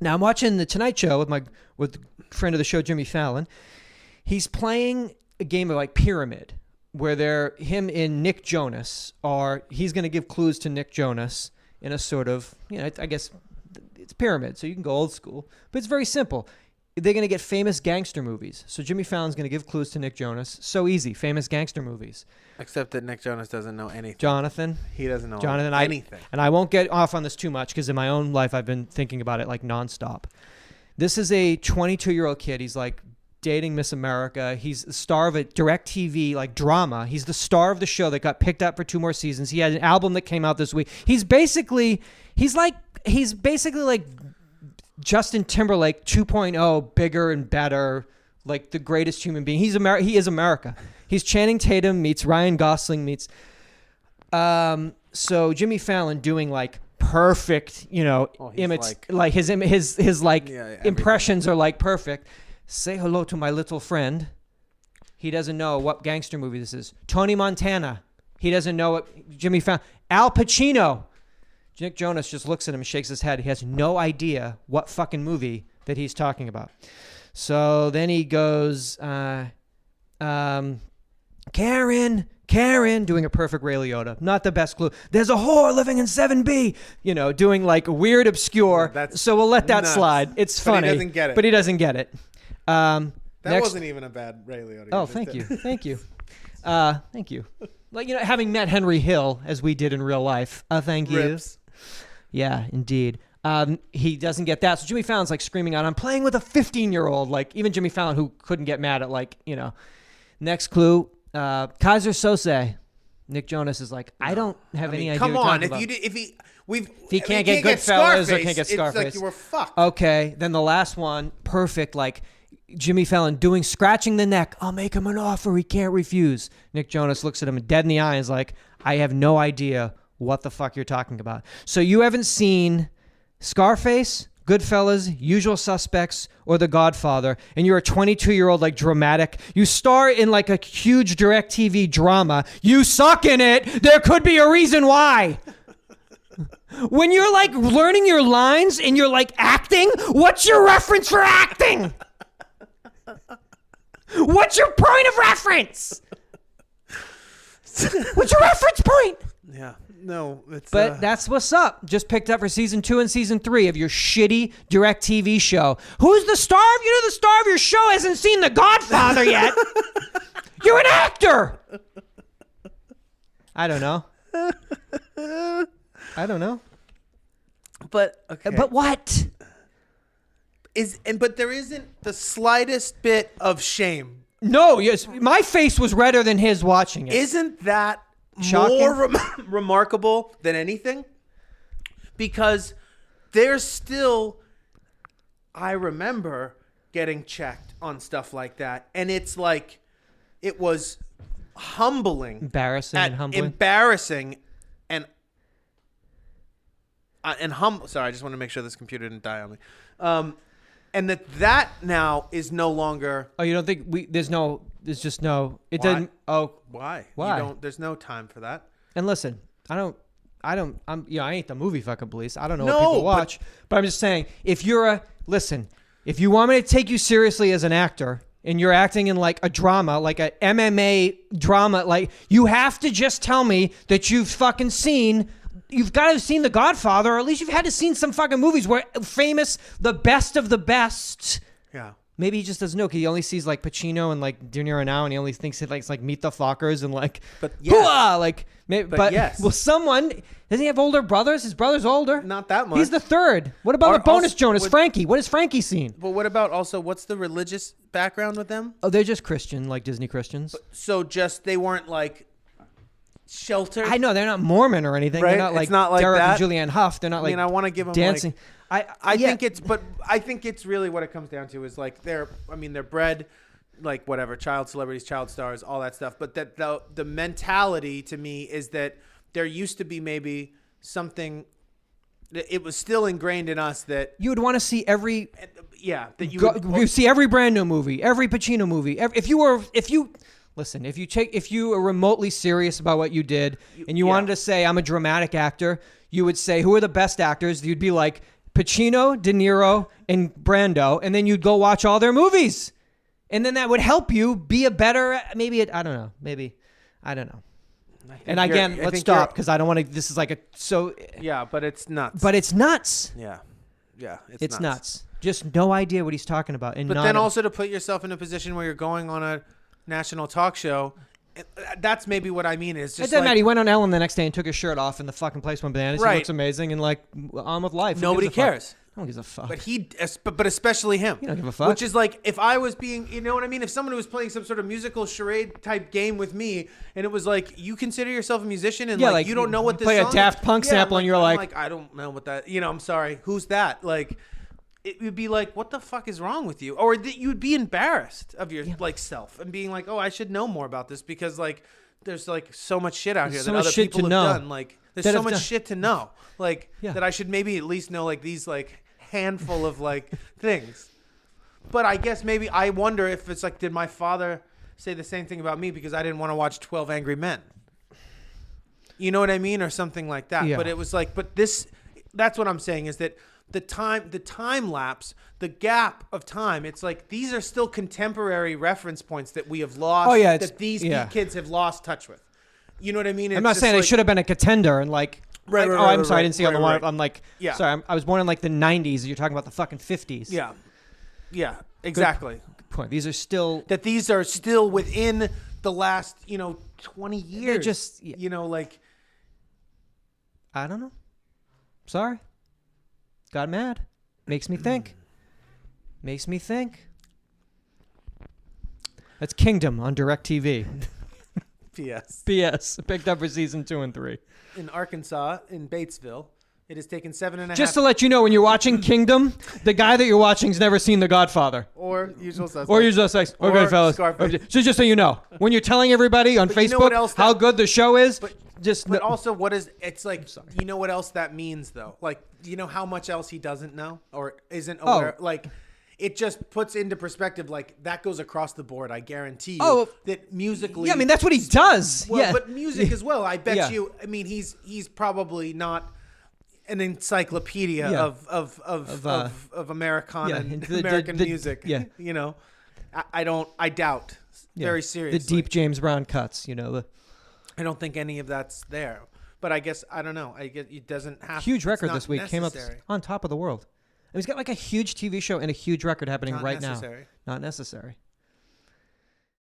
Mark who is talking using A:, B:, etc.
A: Now I'm watching the Tonight Show with friend of the show Jimmy Fallon. He's playing a game of like Pyramid, where him and Nick Jonas he's going to give clues to Nick Jonas in a sort of, I guess it's Pyramid, so you can go old school, but it's very simple. They're going to get famous gangster movies. So Jimmy Fallon's going to give clues to Nick Jonas. So easy, famous gangster movies.
B: Except that Nick Jonas doesn't know anything.
A: Jonathan.
B: He doesn't know anything.
A: And I won't get off on this too much because in my own life I've been thinking about it like nonstop. This is a 22-year-old kid. He's like dating Miss America. He's the star of a DirecTV like drama. He's the star of the show that got picked up for 2 more seasons. He had an album that came out this week. He's basically like Justin Timberlake 2.0, bigger and better, like the greatest human being. He is America. He's Channing Tatum meets Ryan Gosling meets. So Jimmy Fallon doing like perfect, image, like his impressions are like perfect. Say hello to my little friend. He doesn't know what gangster movie this is. Tony Montana. He doesn't know what Jimmy Fallon. Al Pacino. Nick Jonas just looks at him and shakes his head. He has no idea what fucking movie that he's talking about. So then he goes, Karen, doing a perfect Ray Liotta. Not the best clue. There's a whore living in 7B. Doing like weird, obscure. So we'll let that slide. It's funny.
B: But he doesn't get it.
A: But he doesn't get it.
B: That wasn't even a bad Ray Liotta.
A: Oh, thank you. Thank you. Thank you. Like, having met Henry Hill, as we did in real life. Thank you.
B: Rips.
A: Yeah, indeed. He doesn't get that. So Jimmy Fallon's like screaming out, I'm playing with a 15-year-old. Like, even Jimmy Fallon, who couldn't get mad at Next clue, Kaiser Sose. Nick Jonas is like, I don't have any idea
B: come
A: what
B: on.
A: you're talking
B: If
A: he can't get Goodfellas or can't get Scarface.
B: It's like you were fucked.
A: Okay, then the last one, perfect, like Jimmy Fallon scratching the neck. I'll make him an offer he can't refuse. Nick Jonas looks at him dead in the eye and is like, I have no idea what the fuck you're talking about. So you haven't seen Scarface, Goodfellas, Usual Suspects, or The Godfather, and you're a 22-year-old like dramatic. You star in like a huge DirecTV drama. You suck in it. There could be a reason why. When you're like learning your lines and you're like acting, what's your reference for acting? What's your point of reference? What's your reference point?
B: Yeah. No,
A: but that's what's up. Just picked up for season 2 and season 3 of your shitty DirecTV show. Who's the star of the star of your show hasn't seen The Godfather yet? You're an actor. I don't know.
B: But okay.
A: But what?
B: But there isn't the slightest bit of shame.
A: No, yes, my face was redder than his watching it.
B: Isn't that
A: shocking?
B: More remarkable than anything? Because there's still, I remember getting checked on stuff like that, and it's like, it was humbling,
A: embarrassing,
B: and humble. Sorry, I just want to make sure this computer didn't die on me. And that now is no longer.
A: Oh, you don't think there's just no. It
B: Why?
A: doesn't. Oh,
B: why?
A: Why?
B: There's no time for that.
A: And listen, I ain't the movie fucking police. I don't know what people watch, but I'm just saying, if you want me to take you seriously as an actor and you're acting in like a drama, like a MMA drama, like you have to just tell me that you've fucking seen. You've got to have seen The Godfather, or at least you've had to seen some fucking movies where famous, the best of the best.
B: Yeah.
A: Maybe he just doesn't know because he only sees like Pacino and like De Niro now, and he only thinks it's like Meet the Fockers and like,
B: but yeah,
A: like, but yes. Well, doesn't he have older brothers? His brother's older.
B: Not that much.
A: He's the third. What about the bonus Jonas, Frankie? What has Frankie seen?
B: But what about also, what's the religious background with them?
A: Oh, they're just Christian, like Disney Christians.
B: So they weren't like sheltered.
A: I know they're not Mormon or anything.
B: Right?
A: They're not like, Derek and Julianne Hough. They're not like.
B: I want to give them
A: dancing.
B: I think it's really what it comes down to is like they're bred like whatever, child celebrities, child stars, all that stuff. But that the mentality to me is that there used to be maybe something. It was still ingrained in us that
A: you would want to see every.
B: Yeah, that
A: you see every Brando movie, every Pacino movie. If you were remotely serious about what you did and you wanted to say I'm a dramatic actor, you would say who are the best actors? You'd be like Pacino, De Niro, and Brando, and then you'd go watch all their movies. And then that would help you be a better, I don't know. And again, let's stop because I don't want to, this is like
B: Yeah, but it's nuts.
A: But it's nuts.
B: Yeah.
A: It's nuts. Just no idea what he's talking about. And
B: but then also to put yourself in a position where you're going on a national talk show, that's maybe what I mean is just
A: it doesn't matter. He went on Ellen the next day and took his shirt off and the fucking place went bananas.
B: Right.
A: He looks amazing and like on with life.
B: Nobody cares.
A: No one gives a fuck.
B: But especially him.
A: You don't give a fuck.
B: Which is like, if I was being, you know what I mean? If someone was playing some sort of musical charade type game with me, and it was like, you consider yourself a musician, and like you don't know what this
A: play
B: song
A: a Daft Punk sample, and you're like,
B: I don't know what that. I'm sorry. Who's that? Like, it would be like, what the fuck is wrong with you? Or that you'd be embarrassed of your like self and being like, oh, I should know more about this because like there's like so much shit out here that other people have done. Like, there's so much shit to know. Like that I should maybe at least know like these like handful of like things. But I guess maybe I wonder if it's like, did my father say the same thing about me because I didn't want to watch 12 Angry Men? You know what I mean? Or something like that.
A: Yeah.
B: But it was like, that's what I'm saying is that the time lapse, the gap of time, it's like these are still contemporary reference points that we have lost.
A: Oh, yeah,
B: that these kids have lost touch with. You know what I mean?
A: I'm not saying they should have been a contender and like, I'm sorry, I didn't see on the one. I'm like, sorry, I was born in like the 90s. You're talking about the fucking 50s.
B: Yeah, exactly.
A: Good point. These are still
B: within the last 20 years.
A: They're just
B: like
A: I don't know. Sorry. Got mad. Makes me think. That's Kingdom on DirecTV. P.S. Picked up for season 2 and 3.
B: In Arkansas, in Batesville, it has taken 7.5.
A: Just to let you know, when you're watching Kingdom, the guy that you're watching's never seen The Godfather.
B: Or Usual Suspects.
A: Or Goodfellas.
B: Scarface.
A: So just so you know, when you're telling everybody on Facebook how good the show is,
B: but also what is, it's like, you know what else that means though? Like, you know how much else he doesn't know or isn't aware? Like, it just puts into perspective, like, that goes across the board. I guarantee you that musically.
A: Yeah, I mean, that's what he does.
B: Well, but music as well. I bet you, I mean, he's probably not an encyclopedia of Americana and American music.
A: Yeah.
B: I doubt very seriously.
A: The deep James Brown cuts,
B: I don't think any of that's there. But I guess, I don't know. I guess it doesn't have
A: huge record this week.
B: Necessary.
A: Came up on top of the world. And he's got like a huge TV show and a huge record happening right now. Not necessary.